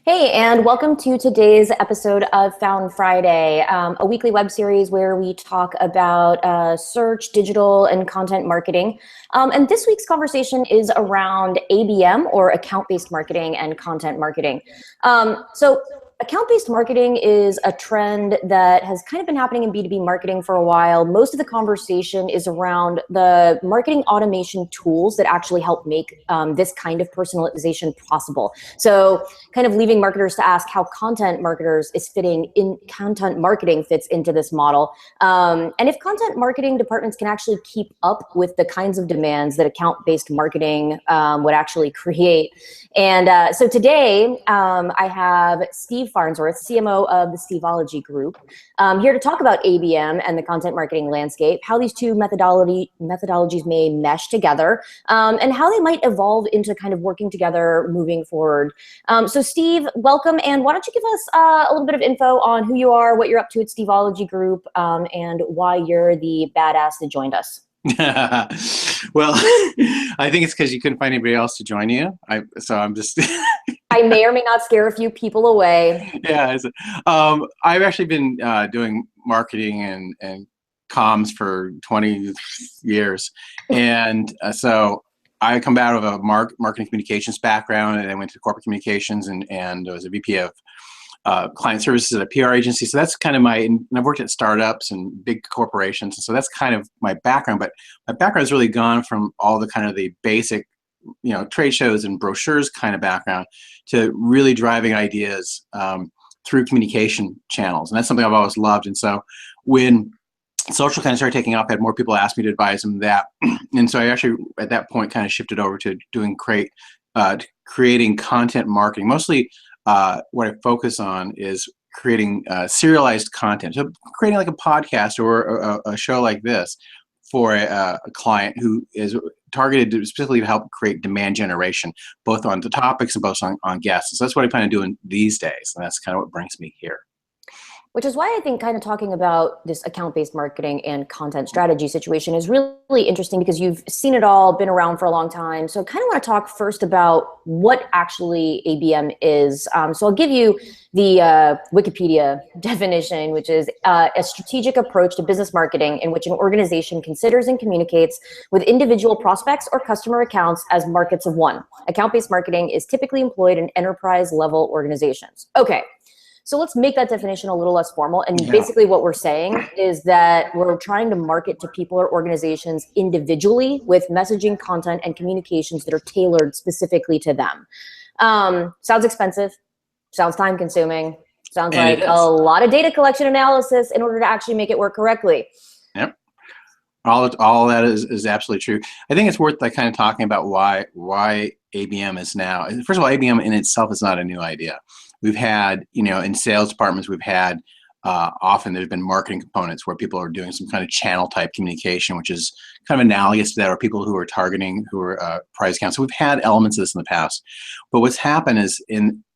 Hey, and welcome to today's episode of Found Friday, a weekly web series where we talk about search, digital, and content marketing. And this week's conversation is around ABM, or account-based marketing and content marketing. So account-based marketing is a trend that has kind of been happening in B2B marketing for a while. Most of the conversation is around the marketing automation tools that actually help make this kind of personalization possible. So kind of leaving marketers to ask how content marketing fits into this model. And if content marketing departments can actually keep up with the kinds of demands that account-based marketing would actually create. And so today I have Steve Farnsworth, CMO of the Steveology Group, here to talk about ABM and the content marketing landscape, how these two methodologies may mesh together, and how they might evolve into kind of working together moving forward. So Steve, welcome, and why don't you give us a little bit of info on who you are, what you're up to at Steveology Group, and why you're the badass that joined us. Well, I think it's because you couldn't find anybody else to join you. So I'm just. I may or may not scare a few people away. Yeah, I've actually been doing marketing and comms for 20 years, and so I come out of a marketing communications background, and I went to corporate communications and I was a VP of client services at a PR agency. So that's kind of and I've worked at startups and big corporations. And so that's kind of my background, but my background has really gone from all the kind of the basic, trade shows and brochures kind of background to really driving ideas through communication channels. And that's something I've always loved. And so when social kind of started taking off, I had more people ask me to advise them that. And so I actually, at that point, kind of shifted over to creating content marketing. Mostly what I focus on is creating serialized content. So creating like a podcast or a show like this for a client who is targeted specifically to help create demand generation, both on the topics and both on guests. So that's what I plan on doing these days. And that's kind of what brings me here. Which is why I think kind of talking about this account-based marketing and content strategy situation is really interesting, because you've seen it all, been around for a long time. So I kind of want to talk first about what actually ABM is. So I'll give you the Wikipedia definition, which is a strategic approach to business marketing in which an organization considers and communicates with individual prospects or customer accounts as markets of one. Account-based marketing is typically employed in enterprise-level organizations. Okay. So let's make that definition a little less formal. And basically what we're saying is that we're trying to market to people or organizations individually with messaging, content, and communications that are tailored specifically to them. Sounds expensive, sounds time consuming, sounds like a lot of data collection analysis in order to actually make it work correctly. Yep. All that is absolutely true. I think it's worth kind of talking about why ABM is now. First of all, ABM in itself is not a new idea. We've had, in sales departments, we've had often there's been marketing components where people are doing some kind of channel type communication, which is kind of analogous to that, or people who are targeting, who are price accounts. So we've had elements of this in the past. But what's happened is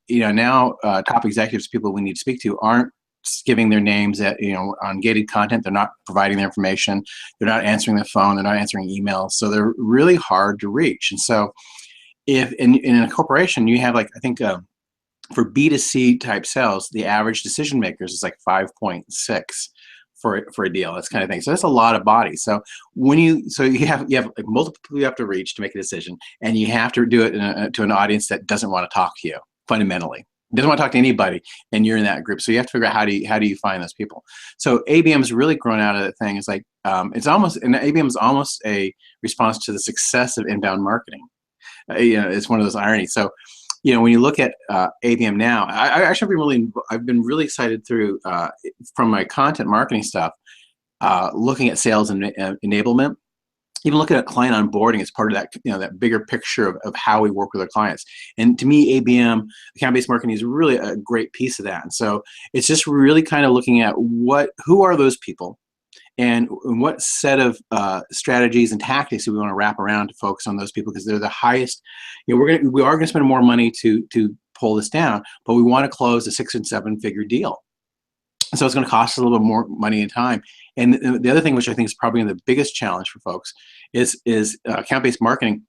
now top executives, people we need to speak to, aren't giving their names on gated content. They're not providing their information. They're not answering the phone. They're not answering emails. So they're really hard to reach. And so if in a corporation, you have I think for B2C type sales, the average decision makers is like 5.6 for a deal. That's kind of thing. So that's a lot of bodies. So you have like multiple people you have to reach to make a decision, and you have to do it to an audience that doesn't want to talk to you fundamentally. Doesn't want to talk to anybody, and you're in that group. So you have to figure out how do you find those people. So ABM's really grown out of that thing. It's like ABM is almost a response to the success of inbound marketing. It's one of those ironies. So when you look at ABM now, I've been really excited through from my content marketing stuff, looking at sales and enablement. Even looking at client onboarding as part of that, that bigger picture of how we work with our clients. And to me, ABM, account-based marketing, is really a great piece of that. And so it's just really kind of looking at who are those people, and what set of strategies and tactics do we want to wrap around to focus on those people, because they're the highest. We are gonna spend more money to pull this down, but we want to close a 6- and 7-figure deal. So it's going to cost us a little bit more money and time. And the other thing, which I think is probably the biggest challenge for folks, is account-based marketing.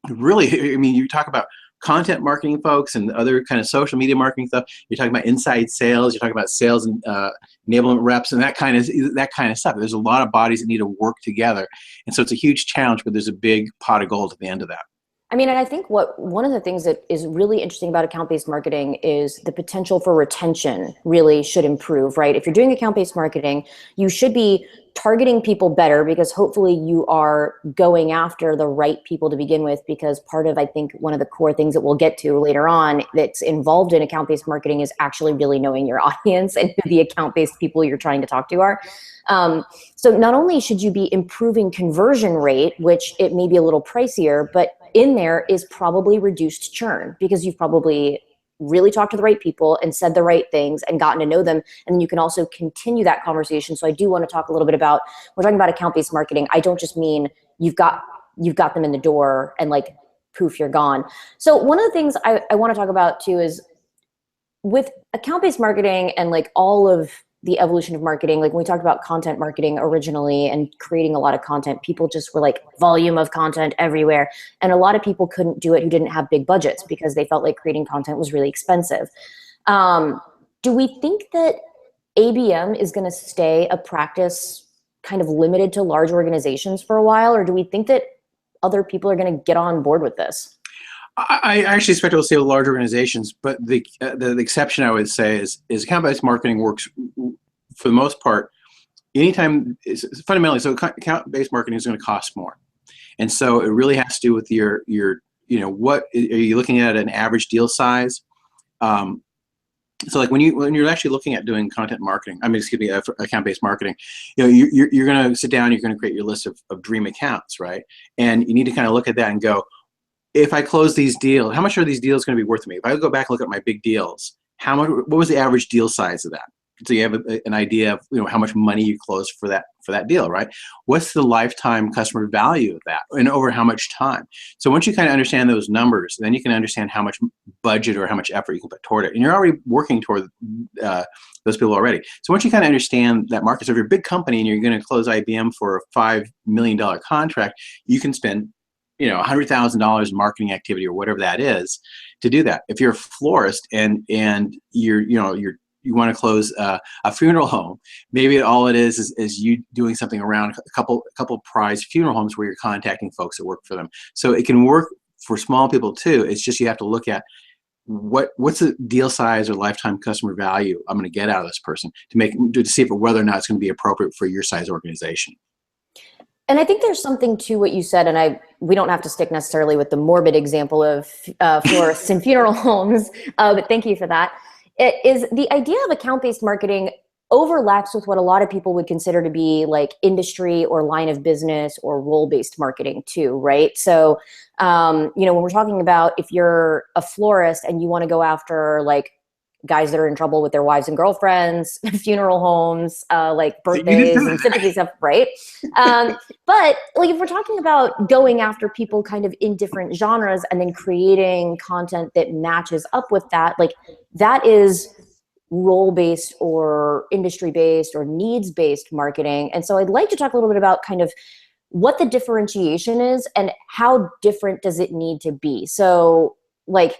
Really, you talk about content marketing folks and other kind of social media marketing stuff. You're talking about inside sales. You're talking about sales and enablement reps and that kind of stuff. There's a lot of bodies that need to work together, and so it's a huge challenge. But there's a big pot of gold at the end of that. I mean, and I think one of the things that is really interesting about account-based marketing is the potential for retention really should improve, right? If you're doing account-based marketing, you should be targeting people better because hopefully you are going after the right people to begin with, because part of, I think, one of the core things that we'll get to later on that's involved in account-based marketing is actually really knowing your audience and who the account-based people you're trying to talk to are. So not only should you be improving conversion rate, which it may be a little pricier, but in there is probably reduced churn because you've probably really talked to the right people and said the right things and gotten to know them. And then you can also continue that conversation. So I do want to talk a little bit about, we're talking about account-based marketing. I don't just mean you've got them in the door and like, poof, you're gone. So one of the things I want to talk about too is with account-based marketing and like all of the evolution of marketing, like when we talked about content marketing originally and creating a lot of content, people just were like volume of content everywhere. And a lot of people couldn't do it who didn't have big budgets because they felt like creating content was really expensive. Do we think that ABM is going to stay a practice kind of limited to large organizations for a while? Or do we think that other people are going to get on board with this? I actually expect we'll see large organizations, but the exception I would say is account-based marketing works for the most part anytime. Fundamentally, so account-based marketing is going to cost more, and so it really has to do with your what are you looking at an average deal size. So like when you're actually looking at doing content marketing, account-based marketing, you're going to sit down, you're going to create your list of dream accounts, right? And you need to kind of look at that and go, if I close these deals, how much are these deals going to be worth to me? If I go back and look at my big deals, what was the average deal size of that? So you have an idea of how much money you closed for that deal, right? What's the lifetime customer value of that, and over how much time? So once you kind of understand those numbers, then you can understand how much budget or how much effort you can put toward it, and you're already working toward those people already. So once you kind of understand that market, so if you're a big company and you're going to close IBM for a $5 million contract, you can spend $100,000 in marketing activity or whatever that is to do that. If you're a florist and you want to close a funeral home, maybe all it is you doing something around a couple prize funeral homes where you're contacting folks that work for them. So it can work for small people too. It's just you have to look at what's the deal size or lifetime customer value I'm going to get out of this person to see whether or not it's going to be appropriate for your size organization. And I think there's something to what you said, and we don't have to stick necessarily with the morbid example of florists and funeral homes, but thank you for that. It is the idea of account-based marketing overlaps with what a lot of people would consider to be like industry or line of business or role-based marketing too, right? So, when we're talking about if you're a florist and you want to go after like guys that are in trouble with their wives and girlfriends, funeral homes, like birthdays and sympathy stuff, right? But like if we're talking about going after people kind of in different genres and then creating content that matches up with that, like that is role-based or industry-based or needs-based marketing. And so I'd like to talk a little bit about kind of what the differentiation is and how different does it need to be? So like,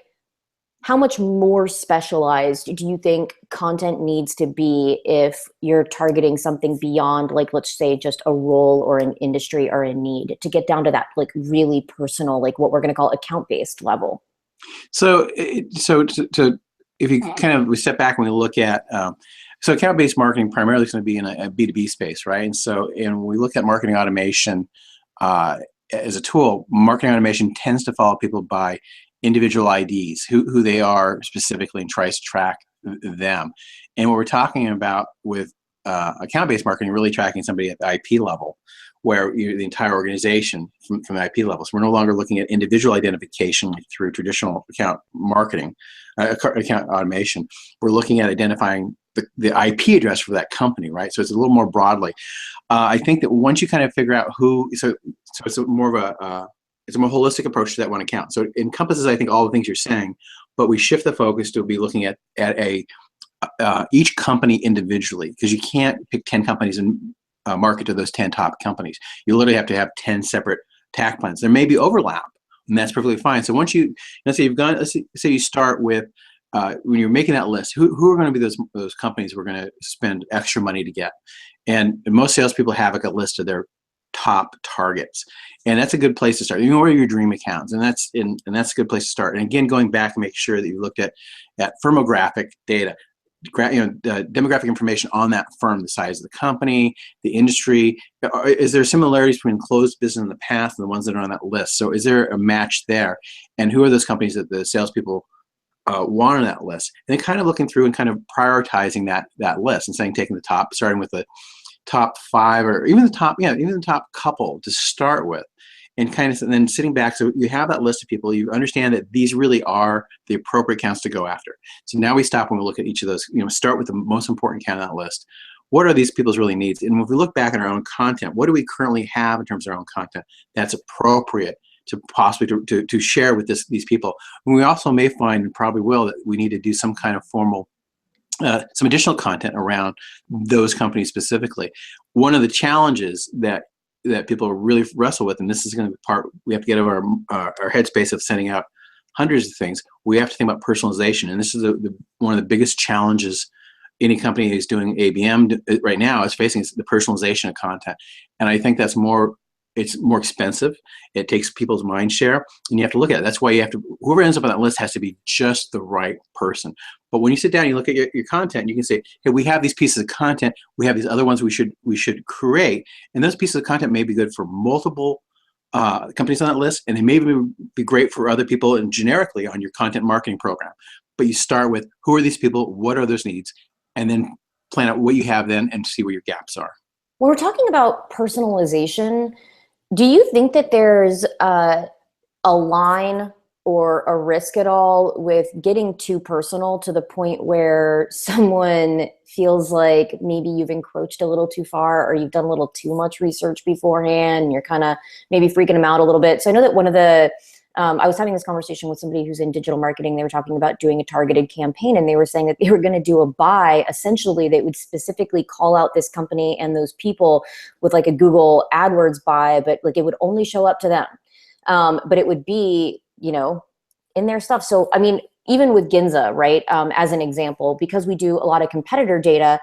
how much more specialized do you think content needs to be if you're targeting something beyond, like, let's say just a role or an industry or a need to get down to that like really personal, like what we're going to call account-based level? So if you we step back and we look at, so account-based marketing primarily is going to be in a B2B space, right? And when we look at marketing automation as a tool, marketing automation tends to follow people by individual IDs, who they are specifically, and tries to track them. And what we're talking about with account-based marketing, really tracking somebody at the IP level, where the entire organization from the IP level. So we're no longer looking at individual identification through traditional account marketing, account automation. We're looking at identifying the IP address for that company, right? So it's a little more broadly. I think that once you kind of figure out so it's more of it's a more holistic approach to that one account. So it encompasses, I think, all the things you're saying, but we shift the focus to be looking at each company individually, because you can't pick 10 companies and market to those 10 top companies. You literally have to have 10 separate attack plans. There may be overlap, And that's perfectly fine. So once let's say you've gone, let's say you start with, when you're making that list, who are going to be those companies we're going to spend extra money to get? And most salespeople have like a list of their top targets, and that's a good place to start. You know, what are your dream accounts, and that's a good place to start. And again, going back and make sure that you looked at firmographic data, demographic information on that firm, the size of the company, the industry. Is there similarities between closed business in the past and the ones that are on that list? So is there a match there? And who are those companies that the salespeople want on that list? And then kind of looking through and kind of prioritizing that list and saying, taking the top, starting with the top 5 or even the top couple to start with, and and then sitting back. So you have that list of people, you understand that these really are the appropriate accounts to go after. So now we stop and we look at each of those, start with the most important account on that list. What are these people's really needs? And if we look back at our own content, what do we currently have in terms of our own content that's appropriate to possibly to share with these people? And we also may find, and probably will, that we need to do some kind of formal some additional content around those companies specifically. One of the challenges that people really wrestle with, and this is going to be part, we have to get over our headspace of sending out hundreds of things. We have to think about personalization, and this is one of the biggest challenges any company who's doing ABM right now is facing, is the personalization of content. And I think it's more expensive. It takes people's mind share, and you have to look at it. That's why whoever ends up on that list has to be just the right person. But when you sit down and you look at your content, you can say, hey, we have these pieces of content, we have these other ones we should create, and those pieces of content may be good for multiple companies on that list, and they may be great for other people and generically on your content marketing program. But you start with, who are these people, what are those needs, and then plan out what you have then and see where your gaps are. When we're talking about personalization, do you think that there's a line or a risk at all with getting too personal to the point where someone feels like maybe you've encroached a little too far, or you've done a little too much research beforehand and you're kind of maybe freaking them out a little bit? So I know that one of the, I was having this conversation with somebody who's in digital marketing. They were talking about doing a targeted campaign, and they were saying that they were going to do a buy. Essentially, they would specifically call out this company and those people with like a Google AdWords buy, but like it would only show up to them. But it would be, in their stuff. So, I mean, even with Ginza, right? As an example, because we do a lot of competitor data,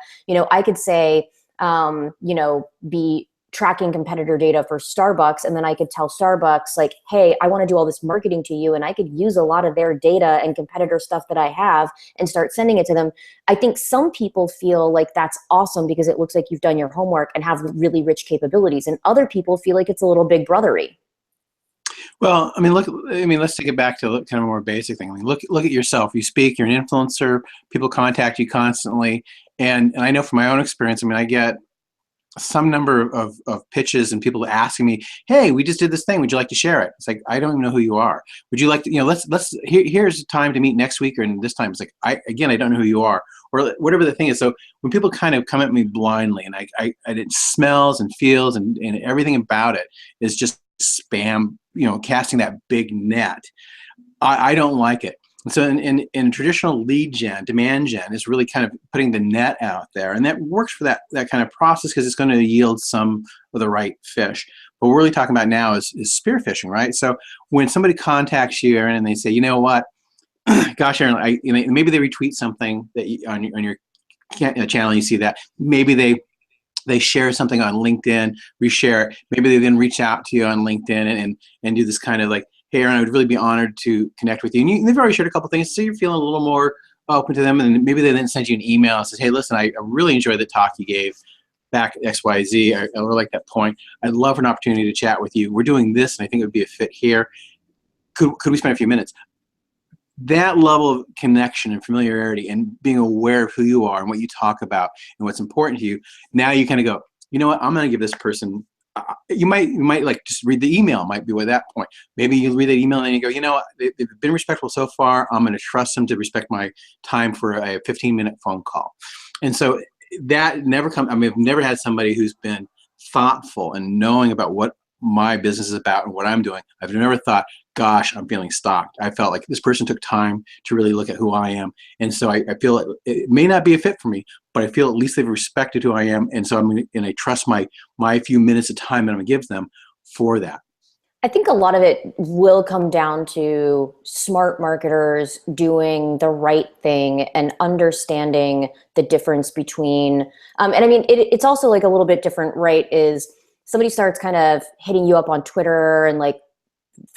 I could say, be tracking competitor data for Starbucks, and then I could tell Starbucks like, hey, I want to do all this marketing to you, and I could use a lot of their data and competitor stuff that I have and start sending it to them. I think some people feel like that's awesome because it looks like you've done your homework and have really rich capabilities, and other people feel like it's a little big brothery. Well, let's take it back to kind of a more basic thing. Look at yourself. You speak, you're an influencer, people contact you constantly. And I know from my own experience, I get some number of pitches and people asking me, hey, we just did this thing, would you like to share it? It's like, I don't even know who you are. Would you like to, here's time to meet next week or this time. It's like, I don't know who you are, or whatever the thing is. So when people kind of come at me blindly, and it smells and feels and everything about it is just spam, casting that big net, I don't like it. So in traditional lead gen, demand gen is really kind of putting the net out there, and that works for that kind of process because it's going to yield some of the right fish. But what we're really talking about now is spearfishing, right? So when somebody contacts you, Aaron, and they say, you know what, gosh, Aaron, maybe they retweet something that on your channel, you see that. Maybe they share something on LinkedIn, reshare it. Maybe they then reach out to you on LinkedIn and do this kind of like, hey, Aaron, I would really be honored to connect with you. And they've already shared a couple things, so you're feeling a little more open to them. And maybe they then send you an email and says, hey, listen, I really enjoyed the talk you gave back at XYZ. I really like that point. I'd love an opportunity to chat with you. We're doing this, and I think it would be a fit here. Could we spend a few minutes? That level of connection and familiarity and being aware of who you are and what you talk about and what's important to you, now you kind of go, you know what, I'm going to give this person, you might like just read the email, might be at that point. Maybe you read that email and you go, you know what, they've been respectful so far, I'm going to trust them to respect my time for a 15-minute phone call. And so that never comes, I've never had somebody who's been thoughtful and knowing about what my business is about and what I'm doing. I've never thought, gosh, I'm feeling stalked. I felt like this person took time to really look at who I am. And so I feel it may not be a fit for me, but I feel at least they've respected who I am. And so I trust my few minutes of time that I'm going to give them for that. I think a lot of it will come down to smart marketers doing the right thing and understanding the difference between, and I mean, it's also like a little bit different, right? Is somebody starts kind of hitting you up on Twitter and like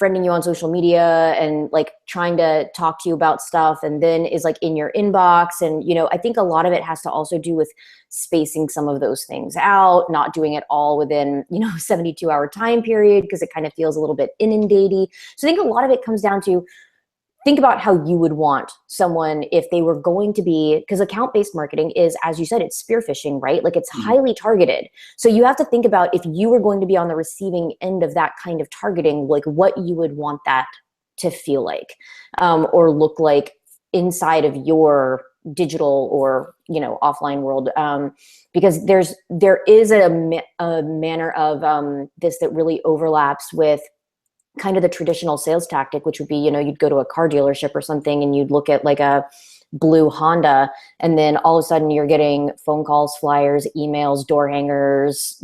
friending you on social media and like trying to talk to you about stuff, and then is like in your inbox. And, I think a lot of it has to also do with spacing some of those things out, not doing it all within, 72-hour time period, because it kind of feels a little bit inundating. So I think a lot of it comes down to, think about how you would want someone if they were going to be, because account-based marketing is, as you said, it's spear phishing, right? Like it's highly targeted. So you have to think about, if you were going to be on the receiving end of that kind of targeting, like what you would want that to feel like, or look like inside of your digital or, offline world. Because there is a manner of this that really overlaps with kind of the traditional sales tactic, which would be, you'd go to a car dealership or something and you'd look at like a blue Honda, and then all of a sudden you're getting phone calls, flyers, emails, door hangers,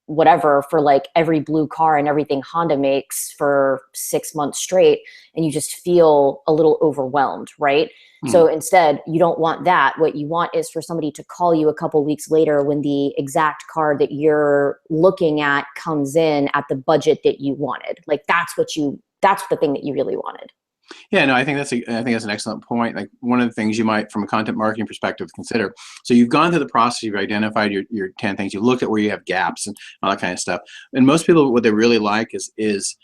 whatever, for like every blue car and everything Honda makes for 6 months straight. And you just feel a little overwhelmed, right? So instead, you don't want that. What you want is for somebody to call you a couple weeks later when the exact car that you're looking at comes in at the budget that you wanted. Like that's the thing that you really wanted. Yeah, no, I think that's an excellent point. Like one of the things you might, from a content marketing perspective, consider. So you've gone through the process, you've identified your 10 things, you looked at where you have gaps and all that kind of stuff. And most people, what they really like is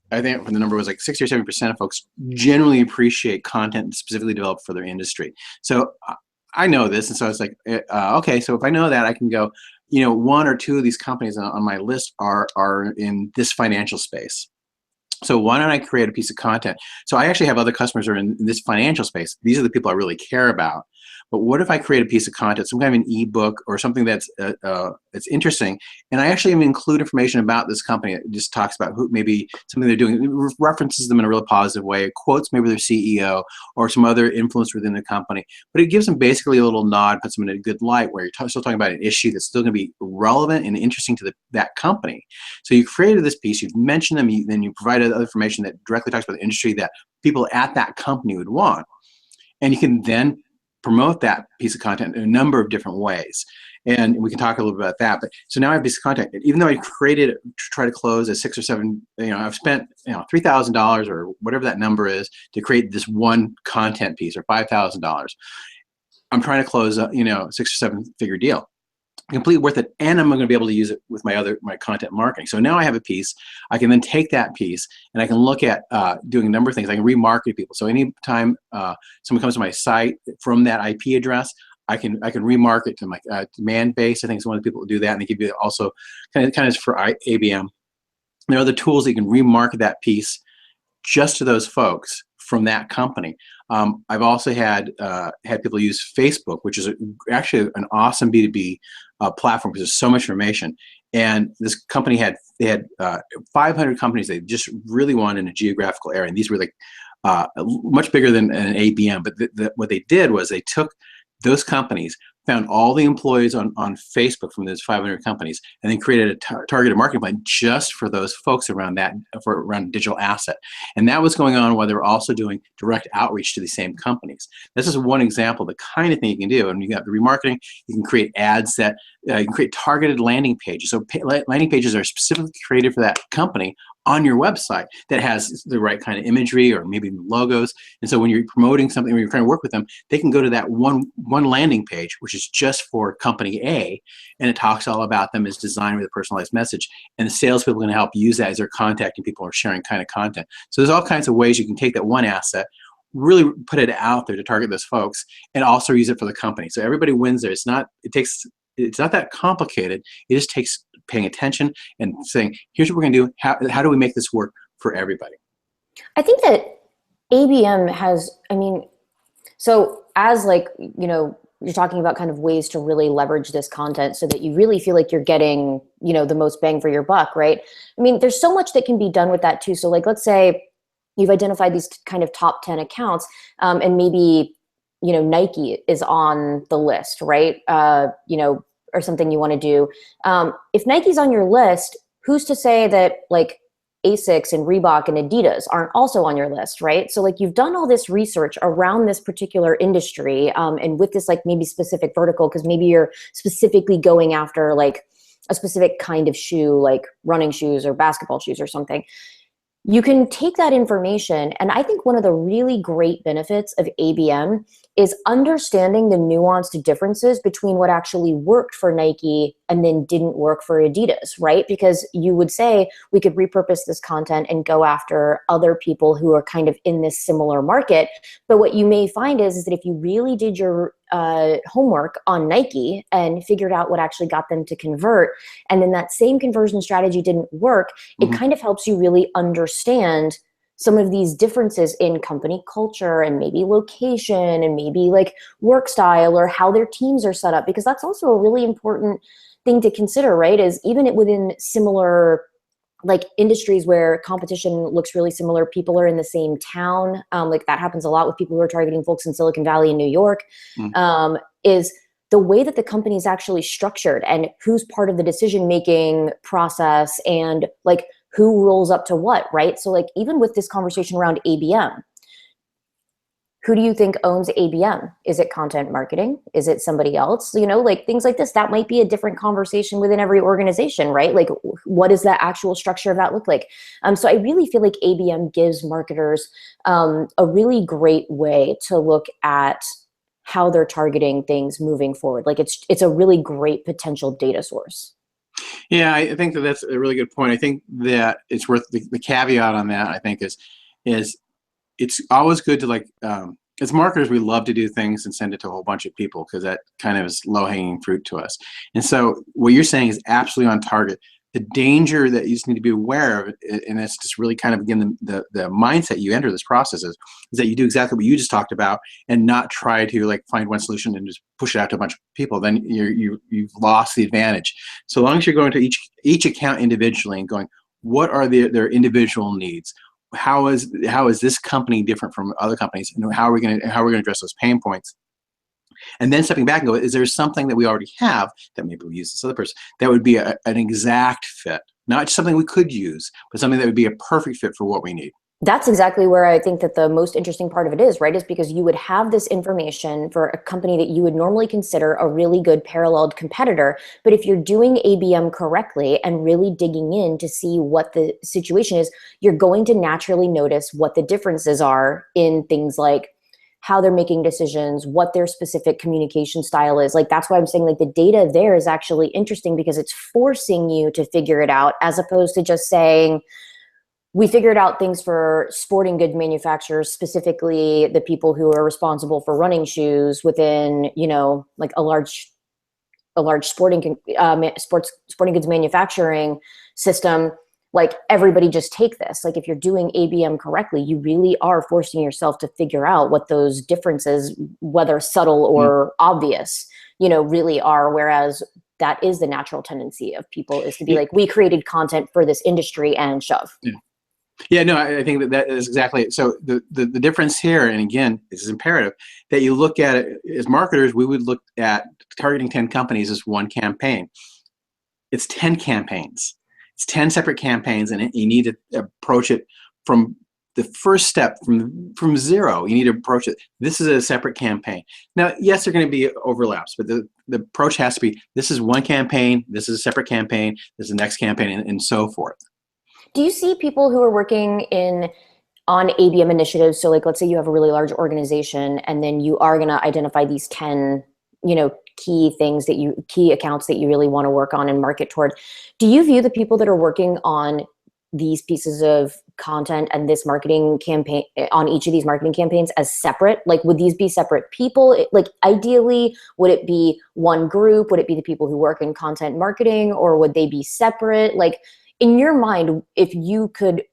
I think the number was like 60 or 70% of folks generally appreciate content specifically developed for their industry. So I know this, and so I was like, okay, so if I know that, I can go, one or two of these companies on my list are in this financial space. So why don't I create a piece of content? So I actually have other customers who are in this financial space. These are the people I really care about. But what if I create a piece of content, some kind of an ebook or something that's interesting, and I actually even include information about this company. It just talks about who, maybe something they're doing, it references them in a really positive way, it quotes maybe their CEO or some other influence within the company. But it gives them basically a little nod, puts them in a good light, where you're still talking about an issue that's still going to be relevant and interesting to that company. So you created this piece, you've mentioned them, then you provided other information that directly talks about the industry that people at that company would want. And you can then promote that piece of content in a number of different ways. And we can talk a little bit about that. But so now I have this content. Even though I created it to try to close at 6 or 7, I've spent $3,000 or whatever that number is to create this one content piece, or $5,000. I'm trying to close a 6 or 7 figure deal. Completely worth it, and I'm going to be able to use it with my content marketing. So now I have a piece. I can then take that piece and I can look at doing a number of things. I can remarket people. So anytime someone comes to my site from that IP address, I can remarket to my demand base. I think it's one of the people who do that, and they give you also kind of for ABM. There are other tools that you can remarket that piece just to those folks from that company. I've also had people use Facebook, which is actually an awesome B2B platform because there's so much information. And this company had 500 companies they just really wanted in a geographical area, and these were like much bigger than an ABM. But what they did was they took those companies, found all the employees on Facebook from those 500 companies, and then created a targeted marketing plan just for those folks around digital asset. And that was going on while they were also doing direct outreach to the same companies. This is one example of the kind of thing you can do. And you got the remarketing, you can create ads that you can create targeted landing pages. So landing pages are specifically created for that company on your website that has the right kind of imagery or maybe logos. And so when you're promoting something, when you're trying to work with them, they can go to that one landing page, which is just for company A, and it talks all about them as designed with a personalized message. And the salespeople can help use that as they're contacting people or sharing kind of content. So there's all kinds of ways you can take that one asset, really put it out there to target those folks, and also use it for the company. So everybody wins there. It's not that complicated. It just takes paying attention and saying, here's what we're going to do. How do we make this work for everybody? I think that ABM has, so as you're talking about kind of ways to really leverage this content so that you really feel like you're getting, the most bang for your buck, right? There's so much that can be done with that too. So let's say you've identified these kind of top 10 accounts, and maybe, Nike is on the list, right? Or something you want to do. If Nike's on your list, who's to say that like Asics and Reebok and Adidas aren't also on your list, right? So like you've done all this research around this particular industry, and with this like maybe specific vertical, because maybe you're specifically going after like a specific kind of shoe, like running shoes or basketball shoes or something. You can take that information, and I think one of the really great benefits of ABM is understanding the nuanced differences between what actually worked for Nike and then didn't work for Adidas, right? Because you would say we could repurpose this content and go after other people who are kind of in this similar market. But what you may find is that if you really did your homework on Nike and figured out what actually got them to convert, and then that same conversion strategy didn't work, it kind of helps you really understand some of these differences in company culture and maybe location and maybe like work style or how their teams are set up, because that's also a really important thing to consider, right? Is even within similar like industries where competition looks really similar, people are in the same town. Like that happens a lot with people who are targeting folks in Silicon Valley and New York. Is the way that the company is actually structured and who's part of the decision-making process and like who rolls up to what, right? So like even with this conversation around ABM, who do you think owns ABM? Is it content marketing? Is it somebody else? You know, like things like this, that might be a different conversation within every organization, right? Like what does the actual structure of that look like? So I really feel like ABM gives marketers a really great way to look at how they're targeting things moving forward. Like it's a really great potential data source. Yeah, I think that that's a really good point. I think that it's worth the caveat on that. I think is it's always good to like as marketers, we love to do things and send it to a whole bunch of people because that kind of is low-hanging fruit to us. And so what you're saying is absolutely on target. The danger that you just need to be aware of, and that's just really kind of again the mindset you enter this process is that you do exactly what you just talked about and not try to like find one solution and just push it out to a bunch of people. Then you've lost the advantage. So long as you're going to each account individually and going, what are their individual needs? How is this company different from other companies, and how are we going to address those pain points? And then stepping back and go, is there something that we already have that maybe we use this other person that would be an exact fit, not just something we could use, but something that would be a perfect fit for what we need? That's exactly where I think that the most interesting part of it is, right? Is because you would have this information for a company that you would normally consider a really good paralleled competitor. But if you're doing ABM correctly and really digging in to see what the situation is, you're going to naturally notice what the differences are in things like how they're making decisions, what their specific communication style is. Like that's why I'm saying like the data there is actually interesting because it's forcing you to figure it out as opposed to just saying, we figured out things for sporting goods manufacturers, specifically the people who are responsible for running shoes within, you know, like a large sporting goods manufacturing system. Like everybody just take this. Like if you're doing ABM correctly, you really are forcing yourself to figure out what those differences, whether subtle or obvious, you know, really are. Whereas that is the natural tendency of people is to be like, we created content for this industry and shove. Yeah, no, I think that is exactly it. So the difference here, and again, this is imperative, that you look at it as marketers, we would look at targeting 10 companies as one campaign. It's 10 campaigns. It's 10 separate campaigns, and you need to approach it from the first step, from zero. You need to approach it. This is a separate campaign. Now, yes, there are going to be overlaps, but the approach has to be, this is one campaign, this is a separate campaign, this is the next campaign, and so forth. Do you see people who are working on ABM initiatives? So like, let's say you have a really large organization and then you are going to identify these 10, you know, key accounts that you really want to work on and market toward. Do you view the people that are working on these pieces of content and this marketing campaign on each of these marketing campaigns as separate? Like, would these be separate people? Like ideally, would it be one group? Would it be the people who work in content marketing, or would they be separate? Like, in your mind, if you could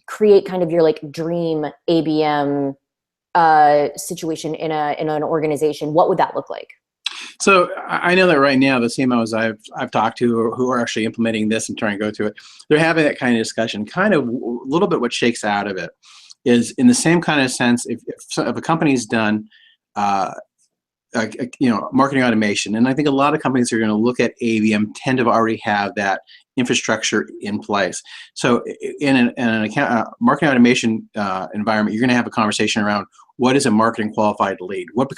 create kind of your like dream ABM situation in an organization, what would that look like? So I know that right now the CMOs I've talked to who are actually implementing this and trying to go through it, they're having that kind of discussion. Kind of a little bit what shakes out of it is in the same kind of sense. If a company's done marketing automation. And I think a lot of companies that are going to look at ABM tend to already have that infrastructure in place. So in an marketing automation environment, you're going to have a conversation around what is a marketing qualified lead? What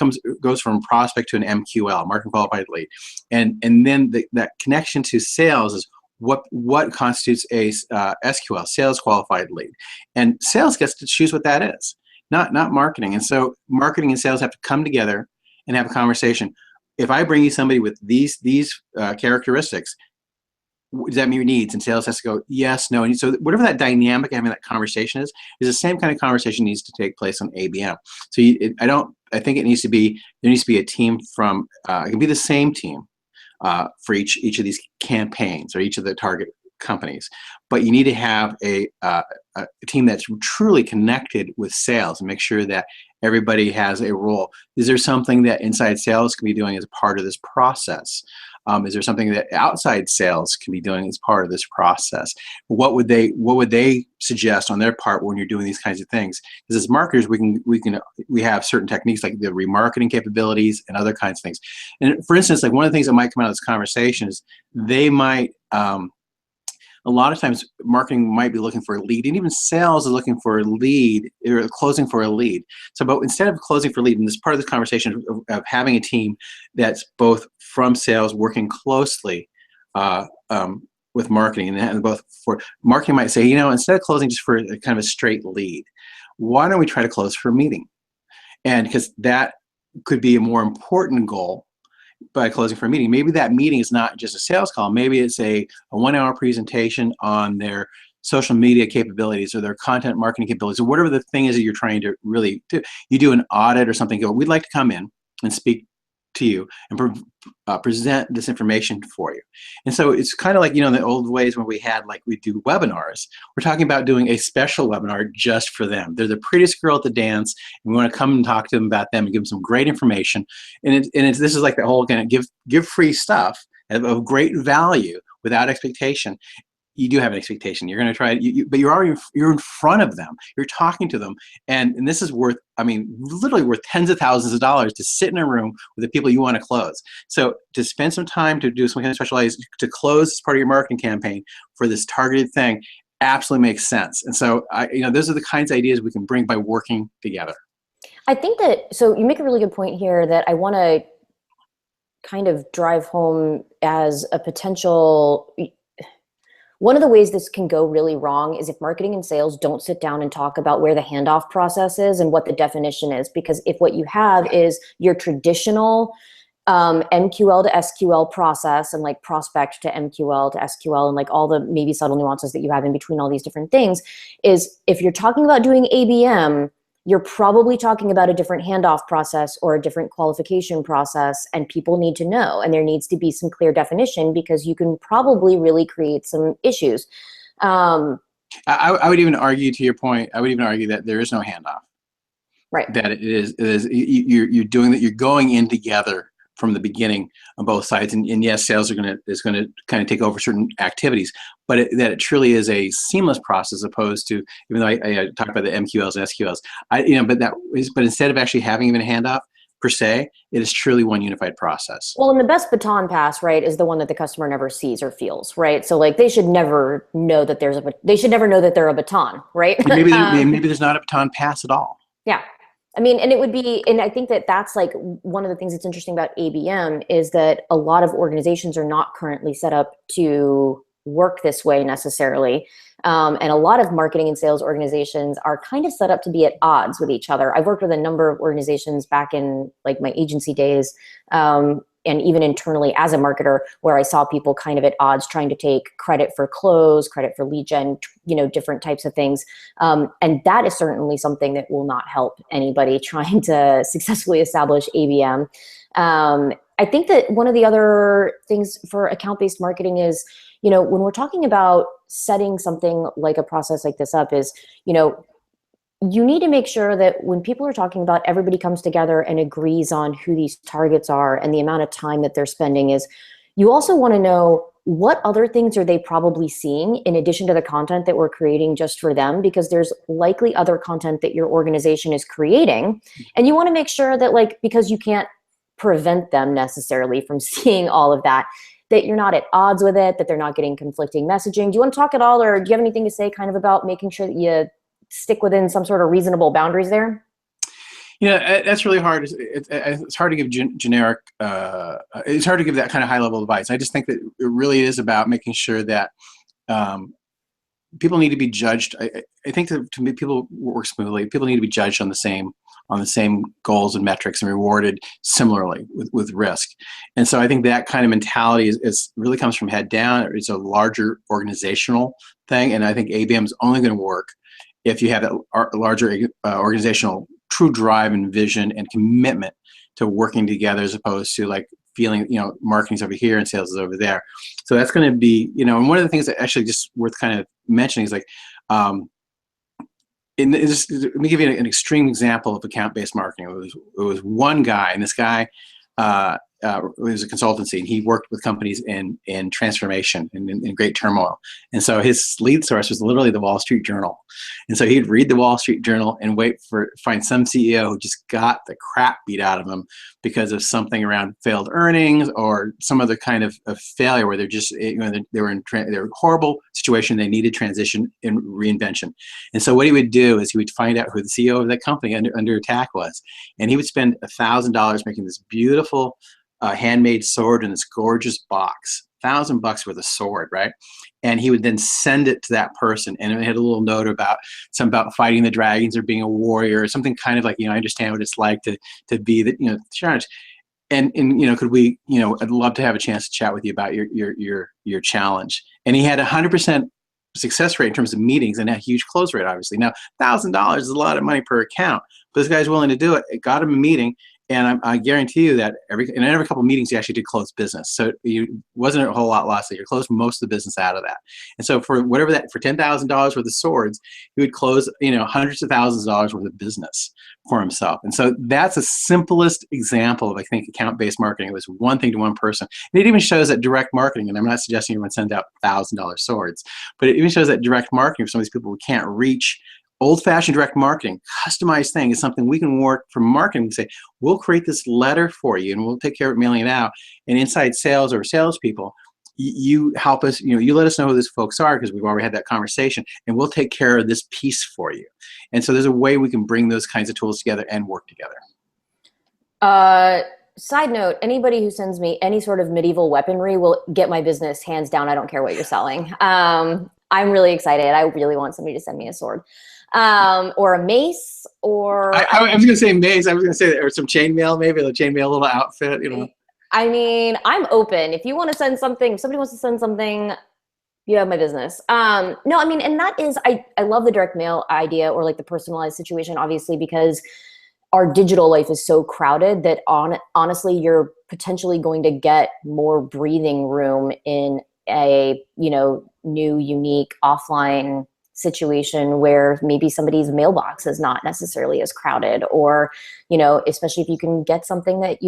goes from prospect to an MQL, marketing qualified lead? And then that connection to sales is what constitutes a SQL, sales qualified lead. And sales gets to choose what that is, not marketing. And so marketing and sales have to come together and have a conversation. If I bring you somebody with these characteristics, does that meet your needs? And sales has to go, yes, no. And so whatever that dynamic having that conversation is the same kind of conversation needs to take place on ABM. So I think there needs to be a team from, it can be the same team for each of these campaigns or each of the target companies, but you need to have a team that's truly connected with sales and make sure that everybody has a role. Is there something that inside sales can be doing as part of this process? Is there something that outside sales can be doing as part of this process? What would they suggest on their part when you're doing these kinds of things? Because as marketers, we have certain techniques like the remarketing capabilities and other kinds of things. And for instance, like one of the things that might come out of this conversation is they might a lot of times marketing might be looking for a lead, and even sales is looking for a lead or closing for a lead. So, but instead of closing for a lead, and this part of this conversation of having a team that's both from sales working closely with marketing, and both for marketing might say, instead of closing just for a kind of a straight lead, why don't we try to close for a meeting? And because that could be a more important goal by closing for a meeting. Maybe that meeting is not just a sales call. Maybe it's a 1-hour presentation on their social media capabilities or their content marketing capabilities or whatever the thing is that you're trying to really do. You do an audit or something, we'd like to come in and speak to you and present this information for you. And so it's kind of like, in the old ways when we do webinars, we're talking about doing a special webinar just for them. They're the prettiest girl at the dance, and we want to come and talk to them about them and give them some great information. And this is like the whole kind of give free stuff of great value without expectation. You do have an expectation. You're going to try it, but you're in front of them. You're talking to them, and this is worth, literally worth tens of thousands of dollars to sit in a room with the people you want to close. So to spend some time to do some kind of specialized to close as part of your marketing campaign for this targeted thing absolutely makes sense. And so those are the kinds of ideas we can bring by working together. I think that, so you make a really good point here that I want to kind of drive home as a potential. One of the ways this can go really wrong is if marketing and sales don't sit down and talk about where the handoff process is and what the definition is. Because if what you have is your traditional MQL to SQL process and like prospect to MQL to SQL and like all the maybe subtle nuances that you have in between all these different things, is if you're talking about doing ABM, you're probably talking about a different handoff process or a different qualification process, and people need to know, and there needs to be some clear definition because you can probably really create some issues. I would even argue, to your point, that there is no handoff. Right. That it is you're doing that. You're going in together from the beginning on both sides, and yes, sales is going to kind of take over certain activities, but that it truly is a seamless process, opposed to, even though I talked about the MQLs and SQLs, but instead of actually having even a handoff per se, it is truly one unified process. Well, and the best baton pass, right, is the one that the customer never sees or feels, right? So like they should never know that they're a baton, right? Maybe there's not a baton pass at all. Yeah. And it would be, and I think that that's like one of the things that's interesting about ABM is that a lot of organizations are not currently set up to work this way necessarily. And a lot of marketing and sales organizations are kind of set up to be at odds with each other. I've worked with a number of organizations back in like my agency days, and even internally as a marketer, where I saw people kind of at odds trying to take credit for close, credit for lead gen, different types of things. And that is certainly something that will not help anybody trying to successfully establish ABM. I think that one of the other things for account-based marketing is, when we're talking about setting something like a process like this up is, you need to make sure that when people are talking about, everybody comes together and agrees on who these targets are and the amount of time that they're spending. Is you also want to know what other things are they probably seeing in addition to the content that we're creating just for them, because there's likely other content that your organization is creating. And you want to make sure that, like, because you can't prevent them necessarily from seeing all of that, that you're not at odds with it, that they're not getting conflicting messaging. Do you want to talk at all, or do you have anything to say kind of about making sure that you stick within some sort of reasonable boundaries there? That's really hard. It's hard to give generic. It's hard to give that kind of high level advice. I just think that it really is about making sure that people need to be judged. I think to make people work smoothly, people need to be judged on the same goals and metrics and rewarded similarly with risk. And so I think that kind of mentality is really comes from head down. It's a larger organizational thing, and I think ABM is only going to work if you have that larger organizational true drive and vision and commitment to working together, as opposed to like feeling, marketing's over here and sales is over there. So that's going to be, and one of the things that actually just worth kind of mentioning is like, let me give you an extreme example of account-based marketing. It was one guy, and this guy it was a consultancy, and he worked with companies in transformation and in great turmoil. And so his lead source was literally the Wall Street Journal. And so he'd read the Wall Street Journal and find some CEO who just got the crap beat out of him because of something around failed earnings or some other kind of failure where they're just, they were in a horrible situation. They needed transition and reinvention. And so what he would do is he would find out who the CEO of that company under attack was. And he would spend $1,000 making this beautiful handmade sword in this gorgeous box, $1,000 worth of sword, right? And he would then send it to that person, and it had a little note about fighting the dragons or being a warrior, or something kind of like, I understand what it's like to be the challenge. And could we, I'd love to have a chance to chat with you about your challenge. And he had 100% success rate in terms of meetings and a huge close rate, obviously. Now, $1,000 is a lot of money per account, but this guy's willing to do it. It got him a meeting. And I guarantee you that every couple of meetings, he actually did close business. So it wasn't a whole lot lost. He closed most of the business out of that. And so for $10,000 worth of swords, he would close, hundreds of thousands of dollars worth of business for himself. And so that's the simplest example of, I think, account-based marketing. It was one thing to one person. And it even shows that direct marketing, and I'm not suggesting everyone send out $1,000 swords, but it even shows that direct marketing for some of these people who can't reach. Old-fashioned direct marketing, customized thing, is something we can work from marketing. We say, we'll create this letter for you, and we'll take care of mailing it out. And inside sales or salespeople, you help us, you let us know who these folks are, because we've already had that conversation, and we'll take care of this piece for you. And so there's a way we can bring those kinds of tools together and work together. Side note, anybody who sends me any sort of medieval weaponry will get my business hands down. I don't care what you're selling. I'm really excited. I really want somebody to send me a sword. Or a mace, or I was going to say mace. I was going to say, or some chainmail, maybe a chainmail little outfit. I mean, I'm open. If you want to send something, if somebody wants to send something, you have my business. No, I mean, and that is, I love the direct mail idea, or like the personalized situation, obviously, because our digital life is so crowded that honestly, you're potentially going to get more breathing room in a, new, unique offline situation where maybe somebody's mailbox is not necessarily as crowded, or, especially if you can get something that,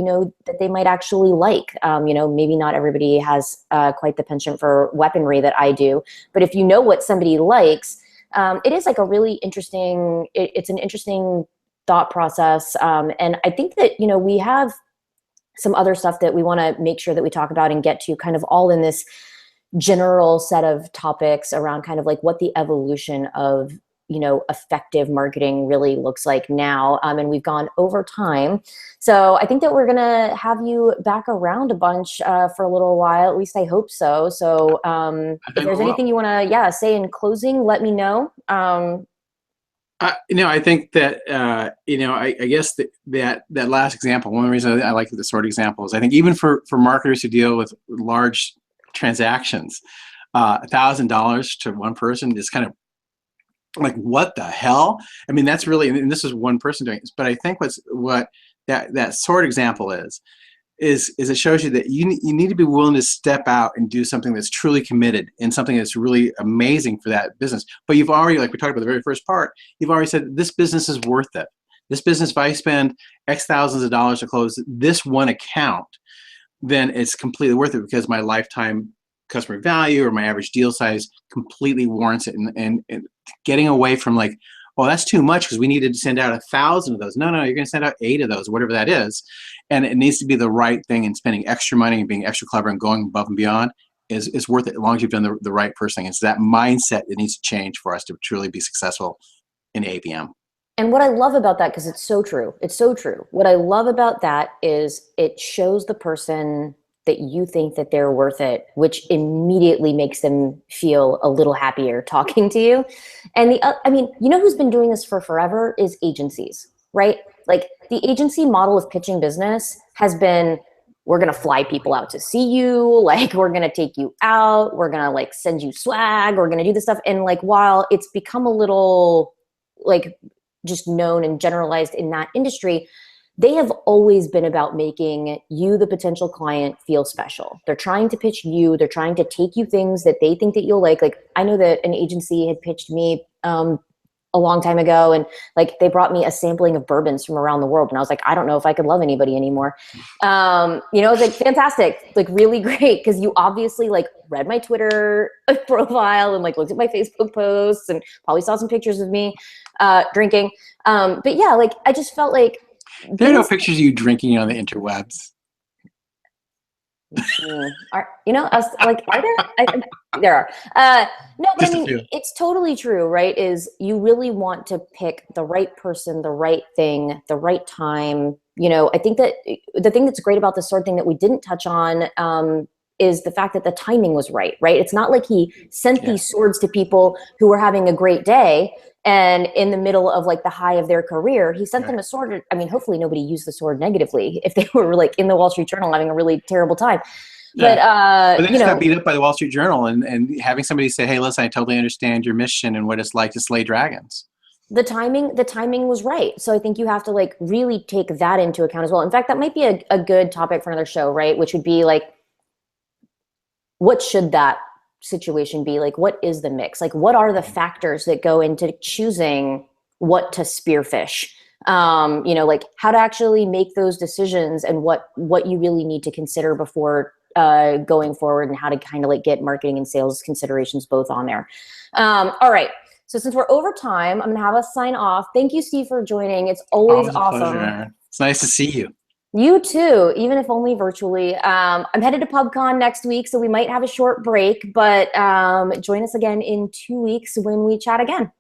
that they might actually like. Maybe not everybody has quite the penchant for weaponry that I do, but if you know what somebody likes, it is like a really interesting, it's an interesting thought process. And I think that, we have some other stuff that we want to make sure that we talk about and get to, kind of all in this general set of topics around kind of like what the evolution of, effective marketing really looks like now. And we've gone over time. So I think that we're going to have you back around a bunch for a little while. At least I hope so. So if there's anything you want to, say in closing, let me know. I think that, I guess that last example, one of the reasons I like the sword example is I think even for marketers who deal with large transactions, $1,000 to one person is kind of like, what the hell? I mean, that's really, and this is one person doing it, but I think what that sword example is it shows you that you need to be willing to step out and do something that's truly committed and something that's really amazing for that business. But you've already, like we talked about the very first part, you've already said this business is worth it. This business, if I spend X thousands of dollars to close this one account, then it's completely worth it, because my lifetime customer value or my average deal size completely warrants it. And getting away from like, oh, that's too much because we needed to send out 1,000 of those. No, you're going to send out 8 of those, whatever that is. And it needs to be the right thing, and spending extra money and being extra clever and going above and beyond is worth it as long as you've done the right first thing. It's that mindset that needs to change for us to truly be successful in ABM. And what I love about that, because it's so true, what I love about that is it shows the person that you think that they're worth it, which immediately makes them feel a little happier talking to you. And you know who's been doing this for forever is agencies, right? Like the agency model of pitching business has been, we're going to fly people out to see you. Like, we're going to take you out. We're going to like send you swag. We're going to do this stuff. And like, while it's become a little like just known and generalized in that industry, they have always been about making you, the potential client, feel special. They're trying to pitch you. They're trying to take you things that they think that you'll like. Like, I know that an agency had pitched me a long time ago, and like they brought me a sampling of bourbons from around the world, and I was like, I don't know if I could love anybody anymore. It's like fantastic, like really great, because you obviously like read my Twitter profile and like looked at my Facebook posts and probably saw some pictures of me drinking. But yeah, like I just felt like there are no pictures of you drinking on the interwebs. Are there? There are. No, but I mean, it's totally true, right? Is you really want to pick the right person, the right thing, the right time. I think that the thing that's great about the sword thing that we didn't touch on is the fact that the timing was right? It's not like he sent these swords to people who were having a great day and in the middle of like the high of their career. He sent them a sword. I mean, hopefully nobody used the sword negatively if they were like in the Wall Street Journal having a really terrible time. But they just got beat up by the Wall Street Journal, and having somebody say, hey, listen, I totally understand your mission and what it's like to slay dragons. The timing was right. So I think you have to like really take that into account as well. In fact, that might be a good topic for another show, right? Which would be like, what should that situation be? Like, what is the mix? Like, what are the factors that go into choosing what to spearfish? Like how to actually make those decisions, and what you really need to consider before going forward, and how to kind of like get marketing and sales considerations both on there. All right. So since we're over time, I'm going to have us sign off. Thank you, Steve, for joining. It's always awesome. Pleasure. It's nice to see you. You too, even if only virtually. I'm headed to PubCon next week, so we might have a short break, but join us again in 2 weeks when we chat again.